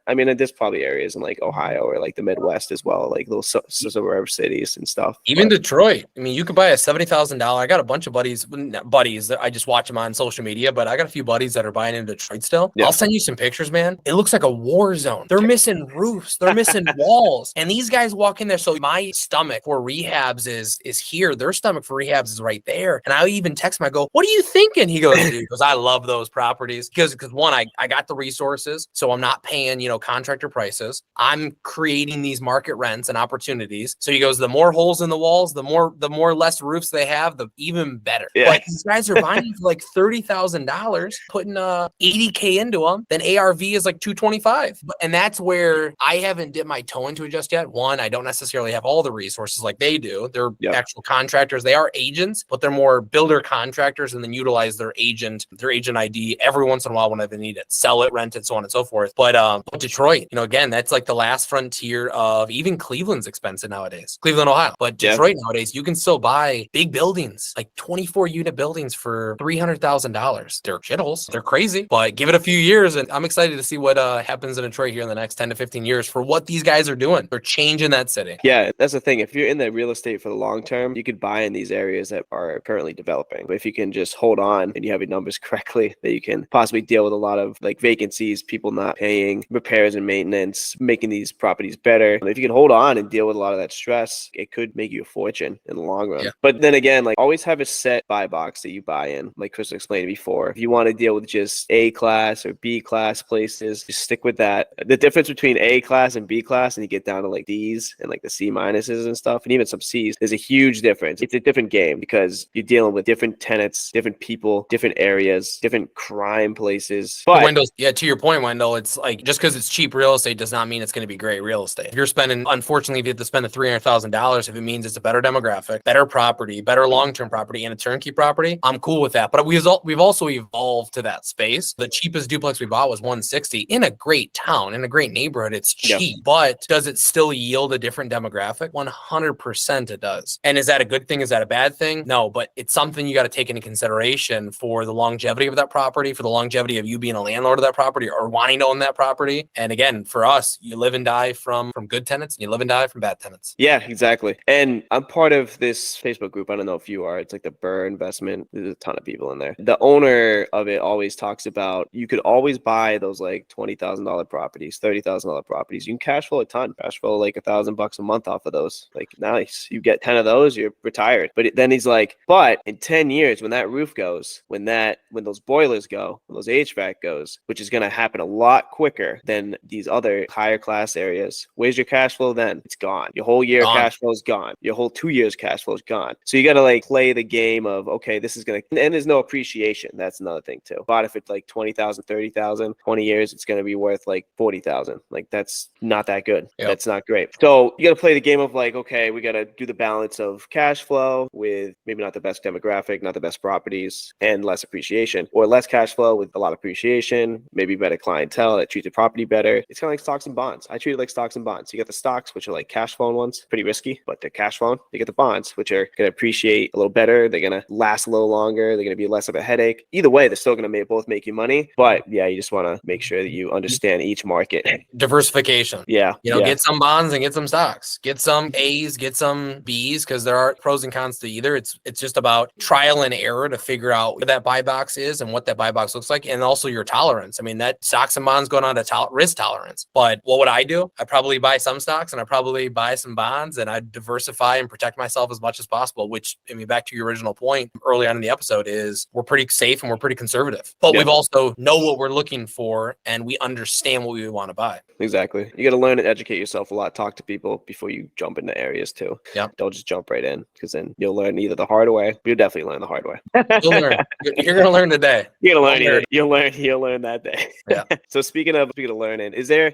I mean, there's probably areas in like Ohio or like the Midwest as well, like little suburb cities and stuff. Even Detroit. I mean, you could buy a $70,000. I got a bunch of buddies that I just watch them on social media, but I got a few buddies that are buying in Detroit still. Yeah. I'll send you some pictures, man. It looks like a war zone. They're missing roofs. They're missing walls. And these guys walk in there. So my stomach for rehabs is here. Their stomach for rehabs is right there. And I even text him. I go, "What are you thinking?" He goes, "Dude," because I love those properties because one, I got the resources, so I'm not paying contractor prices. I'm creating these market rents and opportunities. So he goes, the more holes in the walls, the more less roofs they have, the even better. Yeah. Like these guys are buying for like $30,000, putting $80K into them. Then ARV is like $225, and that's where I haven't dipped my toe into it just yet. One, I don't necessarily have all the resources like they do. They're actual contractors. They are agents, but they're more builder contractors, and then utilize their agent ID every once in a while when they need it, sell it, rent it, so on and so forth. But Detroit, again, that's like the last frontier of even Cleveland's expensive nowadays. Cleveland, Ohio, but Detroit nowadays you can still buy big buildings, like 24-unit buildings for $300,000. They're shitholes. They're crazy, but give it a few years, and I'm excited to see what happens in Detroit here in the next 10 to 15 years for what these guys are doing. They're changing that city. Yeah, that's the thing. If you're in the real estate for the long term, you could buy in these areas that are currently developing. But if you can just hold on and you have your numbers correctly, that you can possibly deal with a lot of like vacancies, people not paying, repairs and maintenance, making these properties better. If you can hold on and deal with a lot of that stress, it could make you a fortune in the long run. Yeah. But then again, like always have a set buy box that you buy in, like Chris explained before. If you want to deal with just A class or B class places, just stick with that. The difference between A class and B class, and you get down to like D's and like the C minuses and stuff, and even some C's, there's a huge difference. It's a different game because you're dealing with different tenants, different people, different areas, different crime places. But Wendell, to your point, Wendell, it's like just because it's cheap real estate does not mean it's going to be great real estate. If you're spending, unfortunately, if you have to spend the $300,000, if it means it's a better demographic, better property, better long-term property, and a turnkey property, I'm cool with that. But we've also evolved to that space. The cheapest duplex we bought was $160 in a great town, in a great neighborhood. It's cheap, but does it still yield a different demographic? 100% it does. And is that a good thing? Is that a bad thing? No, but it's something you got to take into consideration for the longevity of that property, for the longevity of you being a landlord of that property or wanting to own that property. And again, for us, you live and die from good tenants and you live and die from bad tenants. Yeah, exactly. And I'm part of this Facebook group. I don't know if you are. It's like the Burr Investment. There's a ton of people in there. The owner of it always talks about you could always buy those like $20,000 properties, $30,000 properties. You can cash flow a ton, cash flow like $1,000 a month off of those. Like nice. You get 10 of those, you're retired. But then he's like, but in 10 years, when that roof goes, when those boilers go, when those HVAC goes, which is going to happen a lot quicker than these other higher class areas, where's your cash flow then? It's gone. Your whole year cash flow is gone. Your whole 2 years cash flow is gone. So you got to like play the game of, okay, this is going to, and there's no appreciation. That's another thing too. But if it's like 20,000, 30,000, 20 years, it's going to be worth like 40,000. Like that's not that good. Yep. That's not great. So you got to play the game of like, okay, we got to do the balance of cash flow with maybe not the best demographic, not the best properties, and less appreciation, or less cash flow with a lot of appreciation, maybe better clientele that treats the property better. It's kind of like stocks and bonds. I treat it like stocks and bonds. You got the stocks, which are like cash flowing ones, pretty risky, but they're cash flowing. You get the bonds, which are going to appreciate a little better. They're going to last a little longer. They're going to be less of a headache. Either way, they're still going to both make you money. But yeah, you just want to make sure that you understand each market. Diversification. Yeah. Get some bonds and get some stocks. Get some A's, get some B's, because there are pros and cons to either. It's just about trial and error to figure out what that buy box is and what that buy box looks like, and also your tolerance. I mean, mean, that stocks and bonds going on to risk tolerance. But what would I do? I'd probably buy some stocks and I'd probably buy some bonds, and I'd diversify and protect myself as much as possible, which, I mean, back to your original point early on in the episode, is we're pretty safe and we're pretty conservative, but we've also know what we're looking for and we understand what we want to buy. Exactly. You got to learn and educate yourself a lot. Talk to people before you jump into areas too. Yeah. Don't just jump right in, because then you'll learn either the hard way. You'll definitely learn the hard way. You'll learn. You're going to learn today. You're going to learn. You'll learn that day. Yeah. So speaking of learning,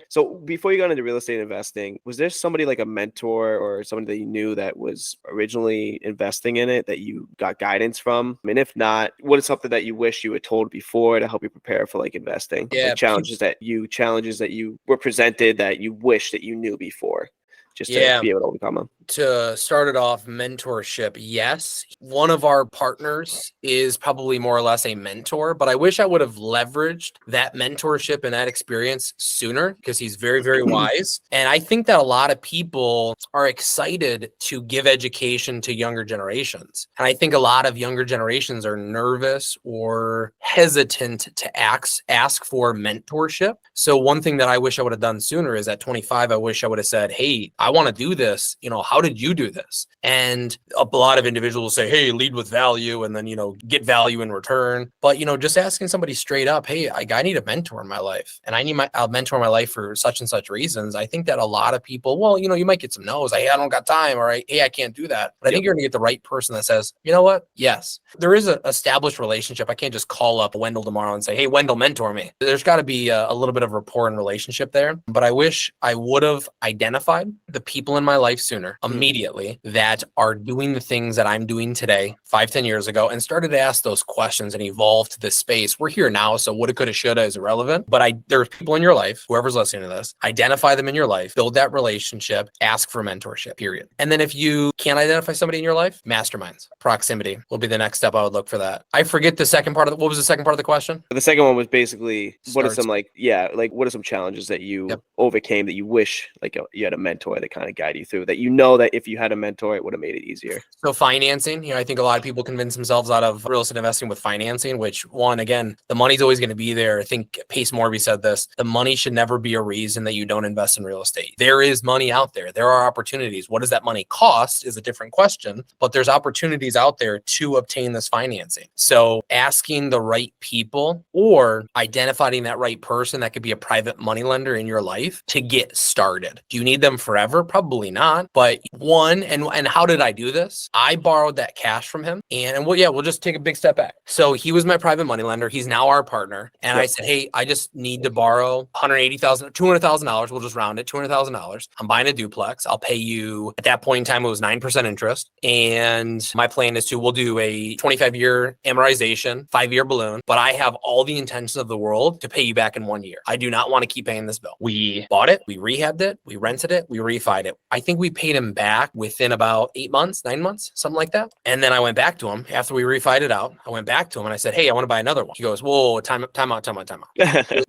so before you got into real estate investing, was there somebody like a mentor or somebody that you knew that was originally investing in it that you got guidance from? I mean, if not, what is something that you wish you were told before to help you prepare for like investing? Yeah. Like challenges that you were presented that you wish that you knew before, just to be able to overcome them? To start it off, mentorship, yes. One of our partners is probably more or less a mentor, but I wish I would have leveraged that mentorship and that experience sooner, because he's very, very wise. And I think that a lot of people are excited to give education to younger generations. And I think a lot of younger generations are nervous or hesitant to ask for mentorship. So one thing that I wish I would have done sooner is at 25, I wish I would have said, hey, I want to do this. How did you do this? And a lot of individuals say, hey, lead with value and then, get value in return. But, just asking somebody straight up, hey, I need a mentor in my life and I need a mentor in my life for such and such reasons. I think that a lot of people, well, you might get some no's. Hey, I don't got time, or hey, I can't do that. But I think you're going to get the right person that says, you know what? Yes, there is an established relationship. I can't just call up Wendell tomorrow and say, hey, Wendell, mentor me. There's got to be a little bit of rapport and relationship there. But I wish I would have identified the people in my life sooner, immediately, that are doing the things that I'm doing today, 5-10 years ago, and started to ask those questions and evolve to this space. We're here now, so woulda, coulda, shoulda is irrelevant. But there's people in your life, whoever's listening to this, identify them in your life, build that relationship, ask for mentorship, period. And then if you can't identify somebody in your life, masterminds, proximity will be the next step. I would look for that. I forget the second part what was the second part of the question? The second one was basically, what are some what are some challenges that you overcame that you wish you had a mentor that kind of guide you through, that that if you had a mentor, it would have made it easier? So financing, I think a lot of people convince themselves out of real estate investing with financing, which again, the money's always going to be there. I think Pace Morby said this, the money should never be a reason that you don't invest in real estate. There is money out there. There are opportunities. What does that money cost is a different question, but there's opportunities out there to obtain this financing. So asking the right people or identifying that right person that could be a private money lender in your life to get started. Do you need them forever? Probably not. But and how did I do this? I borrowed that cash from him, and we'll just take a big step back. So he was my private money lender. He's now our partner. And I said, hey, I just need to borrow $200,000. We'll just round it, $200,000. I'm buying a duplex. I'll pay you, at that point in time, it was 9% interest. And my plan is we'll do a 25-year amortization, 5-year balloon, but I have all the intentions of the world to pay you back in 1 year. I do not want to keep paying this bill. We bought it, we rehabbed it, we rented it, we refied it. I think we paid him back within about 8 months, 9 months, something like that. And then I went back to him after we refied it out. I went back to him and I said, hey, I want to buy another one. He goes, whoa, time out.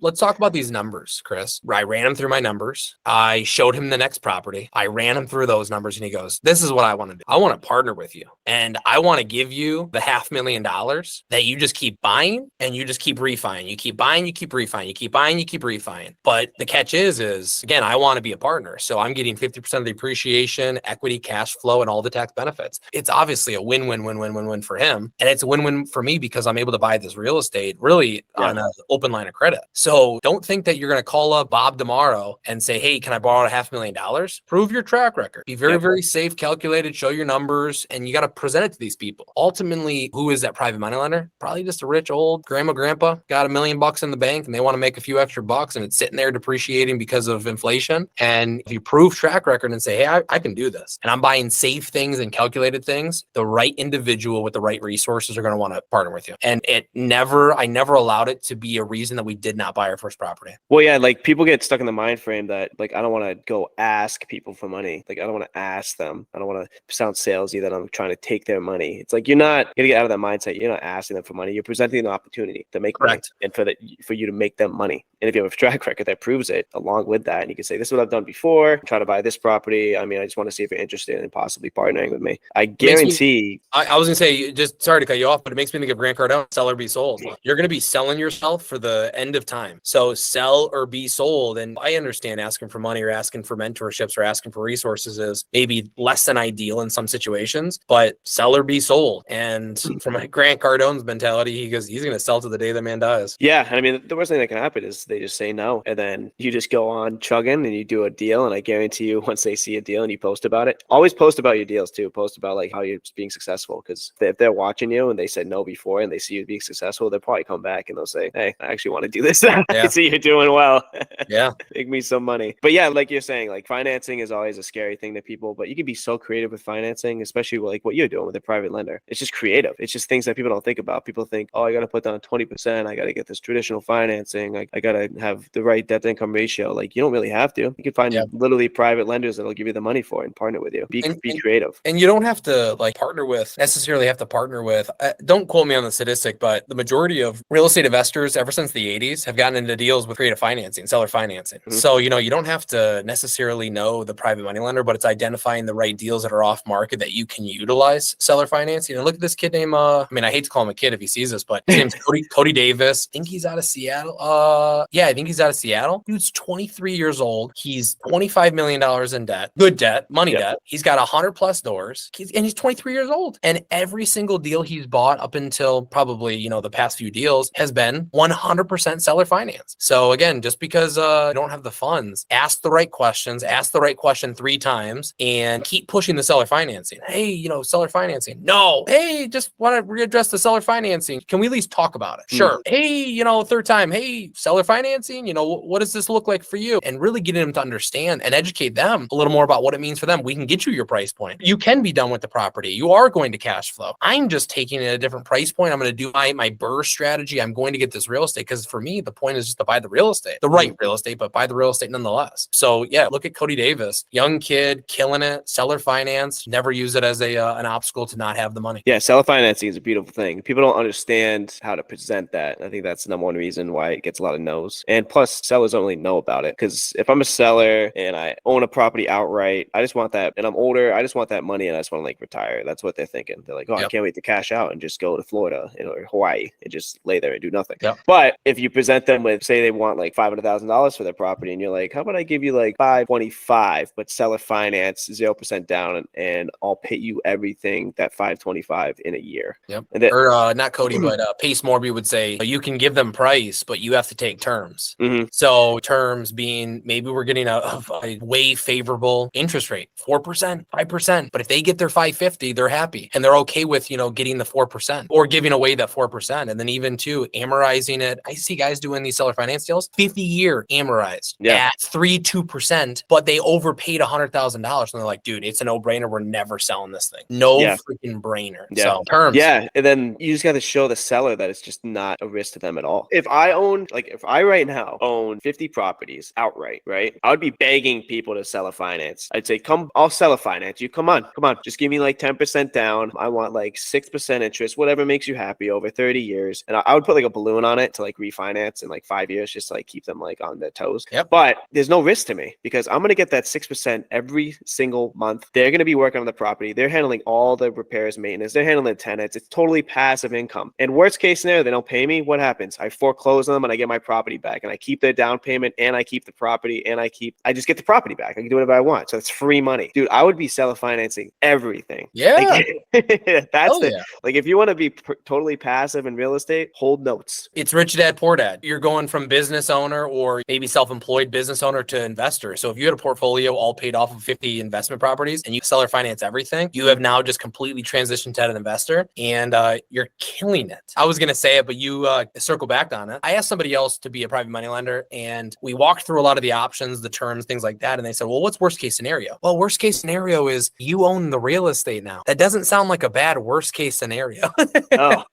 Let's talk about these numbers, Chris. I ran him through my numbers. I showed him the next property. I ran him through those numbers and he goes, this is what I want to do. I want to partner with you. And I want to give you the $500,000 that you just keep buying and you just keep refining. You keep buying, you keep refining, you keep buying, you keep refining. But the catch is again, I want to be a partner. So I'm getting 50% of the appreciation, equity, cash flow, and all the tax benefits. It's obviously a win-win for him. And it's a win-win for me because I'm able to buy this real estate really on an open line of credit. So don't think that you're going to call up Bob tomorrow and say, hey, can I borrow $500,000? Prove your track record. Be very, very safe, calculated, show your numbers, and you got to present it to these people. Ultimately, who is that private money lender? Probably just a rich old grandpa got $1 million in the bank and they want to make a few extra bucks and it's sitting there depreciating because of inflation. And if you prove track record and say, hey, I can do this and I'm buying safe things and calculated things, the right individual with the right resources are going to want to partner with you. And I never allowed it to be a reason that we did not buy our first property. Well, yeah, people get stuck in the mind frame that I don't want to go ask people for money. I don't want to ask them. I don't want to sound salesy that I'm trying to take their money. It's you're not going to get out of that mindset. You're not asking them for money. You're presenting an opportunity to make money and for you to make them money. And if you have a track record that proves it along with that, and you can say, this is what I've done before, I'm trying to buy this property. I mean, I just want to see if you're interested in possibly partnering with me. I guarantee. I was going to say, just sorry to cut you off, but it makes me think of Grant Cardone, sell or be sold. You're going to be selling yourself for the end of time. So sell or be sold. And I understand asking for money or asking for mentorships or asking for resources is maybe less than ideal in some situations, but sell or be sold. And from Grant Cardone's mentality, he's going to sell to the day the man dies. Yeah. I mean, the worst thing that can happen is they just say no. And then you just go on chugging and you do a deal. And I guarantee you, once they see a deal and you post about it, always post about your deals too. Post about like how you're being successful. Because if they're watching you and they said no before and they see you being successful, they'll probably come back and they'll say, hey, I actually want to do this. I see you're doing well. Yeah. Make me some money. But yeah, like you're saying, like financing is always a scary thing to people, but you can be so creative with financing, especially like what you're doing with a private lender. It's just creative. It's just things that people don't think about. People think, oh, I got to put down 20%. I got to get this traditional financing. I got to have the right debt to income ratio. Like you don't really have to. You can find literally private lenders that'll give you the money for it and partner with you. Be creative. And you don't have to like necessarily have to partner with, don't quote me on the statistic, but the majority of real estate investors ever since the 80s have gotten into deals with creative financing, seller financing. Mm-hmm. So, you don't have to necessarily know the private money lender, but it's identifying the right deals that are off market that you can utilize seller financing. And look at this kid named, I hate to call him a kid if he sees this, but his name's Cody Davis. I think he's out of Seattle. I think he's out of Seattle. Dude's 23 years old. He's $25 million in debt, good debt, money debt. He's got 100 plus doors and he's 23 years old. And every single deal he's bought up until probably, the past few deals has been 100% seller finance. So again, just because you don't have the funds, ask the right questions, ask the right question 3 times and keep pushing the seller financing. Hey, seller financing. No. Hey, just want to readdress the seller financing. Can we at least talk about it? Sure. Hey, third time. Hey, seller financing, what does this look like for you? And really getting them to understand and educate them a little more about what it means for them. We can get you your price point. You can be done with the property. You are going to cash flow. I'm just taking it at a different price point. I'm going to do my BRRRR strategy. I'm going to get this real estate because for me, the point is just to buy the real estate, the right real estate, but buy the real estate nonetheless. So yeah, look at Cody Davis, young kid, killing it, seller finance, never use it as an obstacle to not have the money. Yeah, seller financing is a beautiful thing. People don't understand how to present that. I think that's the number one reason why it gets a lot of no's. And plus, sellers don't really know about it because if I'm a seller and I own a property outright, I just want that, and I'm older, I just want that money and I just want to retire. That's what they're thinking. They're like, oh, I can't wait to cash out and just go to Florida or Hawaii and just lay there and do nothing. But if you present them with, say they want like $500,000 for their property and you're like, how about I give you like $525, but seller finance 0% down and I'll pay you everything that $525 in a year. And then, or not Cody, but Pace Morby would say you can give them price, but you have to take terms. So terms being maybe we're getting a way favorable interest rate, 4%, 5%. But if they get their 550, they're happy and they're okay with, getting the 4% or giving away that 4%. And then even too, amortizing it. I see guys doing these seller finance deals, 50-year amorized at 2%, but they overpaid $100,000. And they're like, dude, it's a no-brainer. We're never selling this thing. No freaking brainer. So terms. Yeah. And then you just got to show the seller that it's just not a risk to them at all. If I right now own 50 properties outright, right? I would be begging people to sell a finance. I'd say, I'll sell a finance. You come on. Just give me like 10% down. I want like 6% interest, whatever makes you happy over 30 years. And I would put like a balloon on it to like refinance in like 5 years, just to like keep them like on their toes. But there's no risk to me because I'm going to get that 6% every single month. They're going to be working on the property. They're handling all the repairs, maintenance. They're handling the tenants. It's totally passive income. And worst case scenario, they don't pay me. What happens? I foreclose on them and I get my property back and I keep their down payment and I keep the property and I just get the property back. I can do whatever I want. So it's free money. Dude, I would be seller financing everything. That's like if you want to be totally passive in real estate, hold notes. It's rich dad, poor dad. You're going from business owner or maybe self-employed business owner to investor. So if you had a portfolio all paid off of 50 investment properties and you seller finance everything, you have now just completely transitioned to an investor and you're killing it. I was going to say it, but you circle back on it. I asked somebody else to be a private money lender and we walked through a lot of the options, the terms, things like that. And they said, well, what's worst case scenario? Well, worst case scenario is you own the real estate now. That doesn't sound like a bad worst case scenario. No,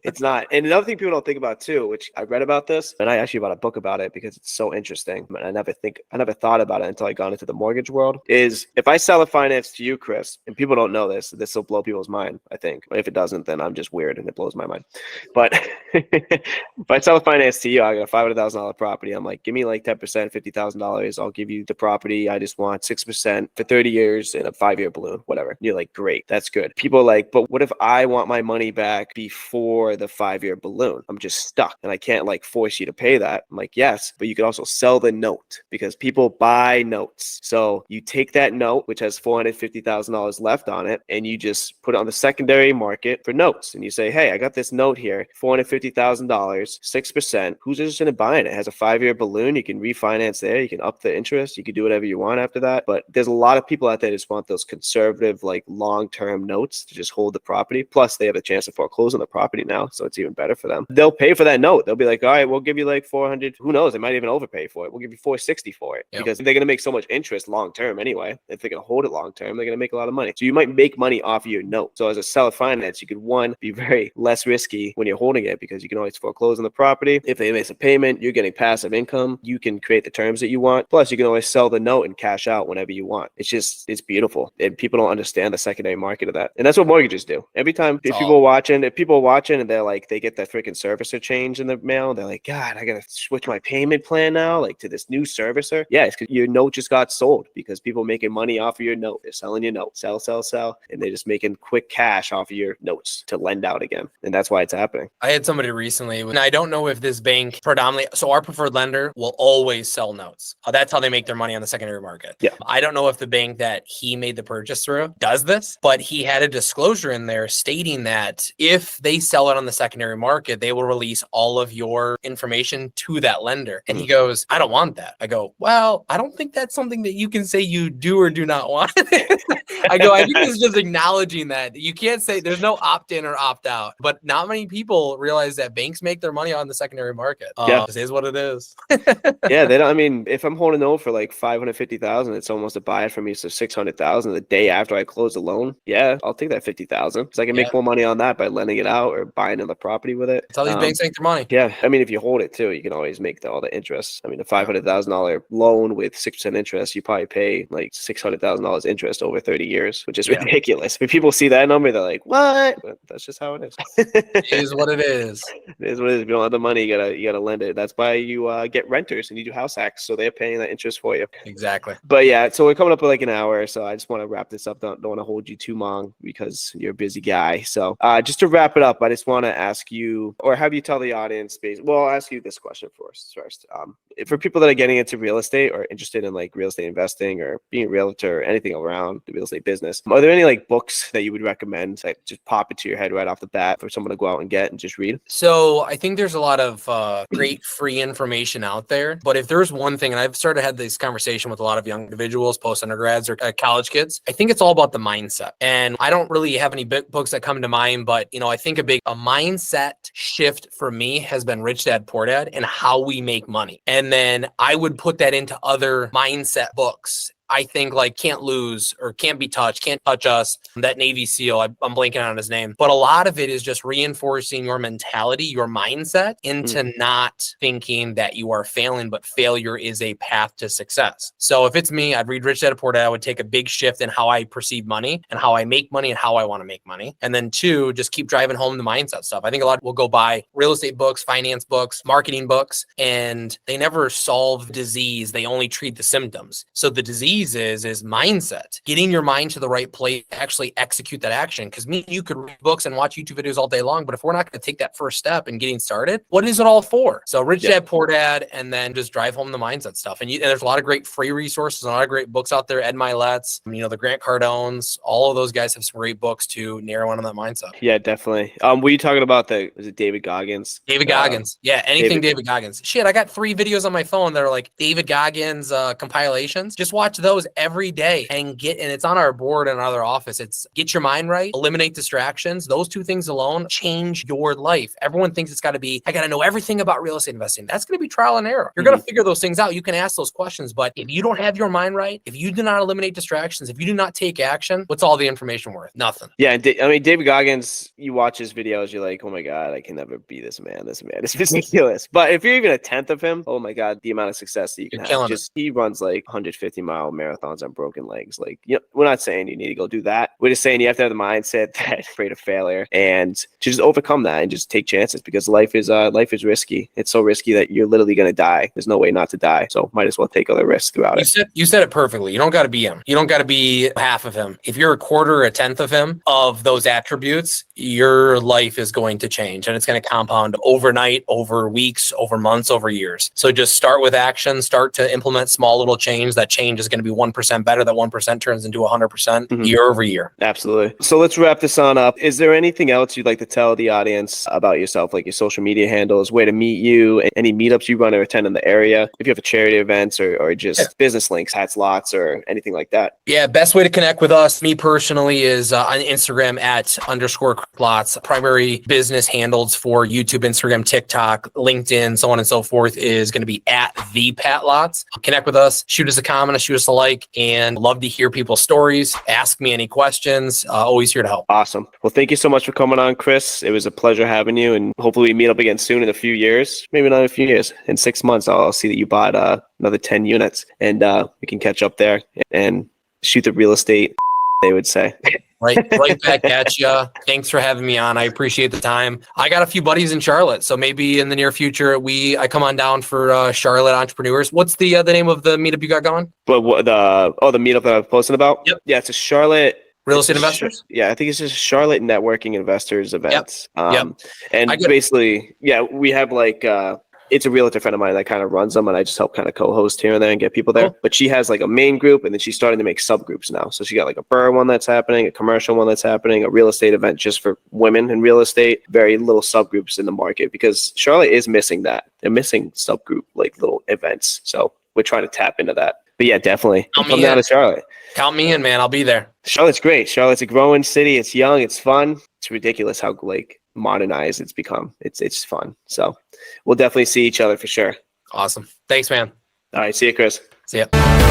it's not. And another thing people don't think about too, which I read about this, and I actually bought a book about it because it's so interesting. But I never thought about it until I got into the mortgage world, is if I sell a finance to you, Chris, and people don't know this will blow people's mind, I think. But if it doesn't, then I'm just weird and it blows my mind. But if I sell a finance to you, I got a $500,000 property. I'm like, give me like 10%, $50,000. I'll give you the property. I just want 6% for 30 years in a 5-year balloon, whatever. And you're like, great, that's good. People are like, but what if I want my money back before the 5-year balloon? I'm just stuck and I can't like force you to pay that. I'm like, yes, but you can also sell the note because people buy notes. So you take that note, which has $450,000 left on it, and you just put it on the secondary market for notes. And you say, hey, I got this note here, $450,000, 6%. Who's interested in buying it? It has a 5-year balloon. You can refinance there. You can up the interest. You can do whatever you want after that. But there's a lot of people out there that just want those conservative, like long-term notes to just hold the property. Plus, they have a chance to foreclose on the property now, so it's even better for them. They'll pay for that note. They'll be like, all right, we'll give you like 400. Who knows? They might even overpay for it. We'll give you 460 for it because they're going to make so much interest long-term anyway. If they're going to hold it long-term, they're going to make a lot of money. So you might make money off of your note. So as a seller finance, you could, one, be very less risky when you're holding it because you can always foreclose on the property. If they miss a payment, you're getting passive income. You can create the terms that you want. Plus, you can always sell the note and cash out whenever you want. It's beautiful. And people don't understand the secondary market of that. And that's what mortgages do. Every time if people are watching and they're like, they get that freaking servicer change in the mail, they're like, God, I got to switch my payment plan now, like to this new servicer. Yeah, it's because your note just got sold because people making money off of your note. They're selling your note, sell. And they're just making quick cash off of your notes to lend out again. And that's why it's happening. I had somebody recently, and I don't know if this bank predominantly, so our preferred lender will always sell notes. That's how they make their money on the secondary market. Yeah. I don't know if the bank that he made the purchase through does this, but he had a disclosure in there stating that if they sell it on the secondary market, they will release all of your information to that lender. And he goes, I don't want that. I go, well, I don't think that's something that you can say you do or do not want. I go, I think it's just acknowledging that you can't say there's no opt in or opt out, but not many people realize that banks make their money on the secondary market. This is what it is. Yeah, they don't. I mean, if I'm holding a note for like 550,000, it's almost a buy it for me. So 600,000 the day after I close the loan. Yeah, I'll take that 50,000 because I can make more money on that by lending it out or buying another property with it. That's how these banks make their money. Yeah, I mean, if you hold it too, you can always make all the interest. I mean, a $500,000 loan with 6% interest, you probably pay like $600,000 interest over 30 years, which is ridiculous. When people see that number, they're like, "What?" But that's just how it is. It is what it is. It is what it is. If you don't have the money, you gotta lend it. That's why you get renters and you do house hacks, so they're paying that interest for you. Exactly. But yeah, so we're coming up with like an hour, so I just want to wrap this up. Don't want to hold you too long because you're a busy guy. So just to wrap it up, I just want to ask you, or have you tell the audience, well, I'll ask you this question first. For people that are getting into real estate or interested in like real estate investing or being a realtor or anything around the real estate business, are there any like books that you would recommend that just pop into your head right off the bat for someone to go out and get and just read? So I think there's a lot of great free information out there, but if there's one thing, and I've started to have this conversation with a lot of young individuals, post undergrads or college kids, I think it's all about the mindset. And I don't really have any big books that come to mind, but I think a mindset shift for me has been Rich Dad Poor Dad and how we make money. And then I would put that into other mindset books. I think like Can't Lose or Can't Be Touched, Can't Touch Us, that Navy SEAL, I'm blanking on his name. But a lot of it is just reinforcing your mentality, your mindset into not thinking that you are failing, but failure is a path to success. So if it's me, I'd read Rich Dad Poor Dad. I would take a big shift in how I perceive money and how I make money and how I want to make money. And then two, just keep driving home the mindset stuff. I think a lot of people will go buy real estate books, finance books, marketing books, and they never solve disease. They only treat the symptoms. So the disease is mindset, getting your mind to the right place, actually execute that action. Because you could read books and watch YouTube videos all day long, but if we're not going to take that first step in getting started, what is it all for? So Rich Dad Poor Dad, and then just drive home the mindset stuff. And there's a lot of great free resources, a lot of great books out there. Ed Milet's, the Grant Cardones, all of those guys have some great books to narrow in on that mindset. Yeah, definitely. Were you talking about was it David Goggins? David Goggins. Yeah, anything David Goggins. Shit, I got 3 videos on my phone that are like David Goggins compilations. Just watch those every day and it's on our board in our office. It's get your mind right, eliminate distractions. Those 2 things alone change your life. Everyone thinks it's got to be, I got to know everything about real estate investing. That's going to be trial and error. You're going to figure those things out. You can ask those questions, but if you don't have your mind right, if you do not eliminate distractions, if you do not take action, what's all the information worth? Nothing. Yeah. I mean, David Goggins, you watch his videos, you're like, oh my God, I can never be this man. This man is ridiculous. But if you're even a tenth of him, oh my God, the amount of success that you can have. He runs like 150-mile marathons on broken legs. Like, we're not saying you need to go do that. We're just saying you have to have the mindset that afraid of failure and to just overcome that and just take chances, because life is risky. It's so risky that you're literally going to die. There's no way not to die. So might as well take other risks throughout it. You said it perfectly. You don't got to be him. You don't got to be half of him. If you're a quarter or a tenth of him, of those attributes, your life is going to change, and it's going to compound overnight, over weeks, over months, over years. So just start with action, start to implement small little change. That change is going to be 1% better. That 1% turns into 100% year over year. Absolutely. So let's wrap this on up. Is there anything else you'd like to tell the audience about yourself, like your social media handles, where to meet you, any meetups you run or attend in the area, if you have a charity events or just business links, PatLotz or anything like that? Yeah, best way to connect with us, me personally, is on Instagram at _Lotz. Primary business handles for YouTube, Instagram, TikTok, LinkedIn, so on and so forth is going to be at the PatLotz. Connect with us, shoot us a comment, shoot us a like, and love to hear people's stories. Ask me any questions. Always here to help. Awesome. Well, thank you so much for coming on, Chris. It was a pleasure having you, and hopefully we meet up again soon in a few years. Maybe not in a few years. In 6 months, I'll see that you bought another 10 units, and we can catch up there and shoot the real estate, they would say. Right back at you. Thanks for having me on. I appreciate the time. I got a few buddies in Charlotte, so maybe in the near future I come on down for Charlotte entrepreneurs. What's the name of the meetup you got going? But the meetup that I was posting about? Yep. Yeah, it's a Charlotte real estate investors. Yeah, I think it's just Charlotte networking investors events. Yep. And basically, we have like it's a realtor friend of mine that kind of runs them, and I just help kind of co-host here and there and get people there. Cool. But she has like a main group, and then she's starting to make subgroups now. So she got like a Burr one that's happening, a commercial one that's happening, a real estate event just for women in real estate. Very little subgroups in the market because Charlotte is missing that. They're missing subgroup like little events. So we're trying to tap into that. But yeah, definitely come down to Charlotte. Count me in, man. I'll be there. Charlotte's great. Charlotte's a growing city. It's young. It's fun. It's ridiculous how like modernized it's become. It's fun. So we'll definitely see each other for sure. Awesome. Thanks, man. All right. See you, Chris. See ya.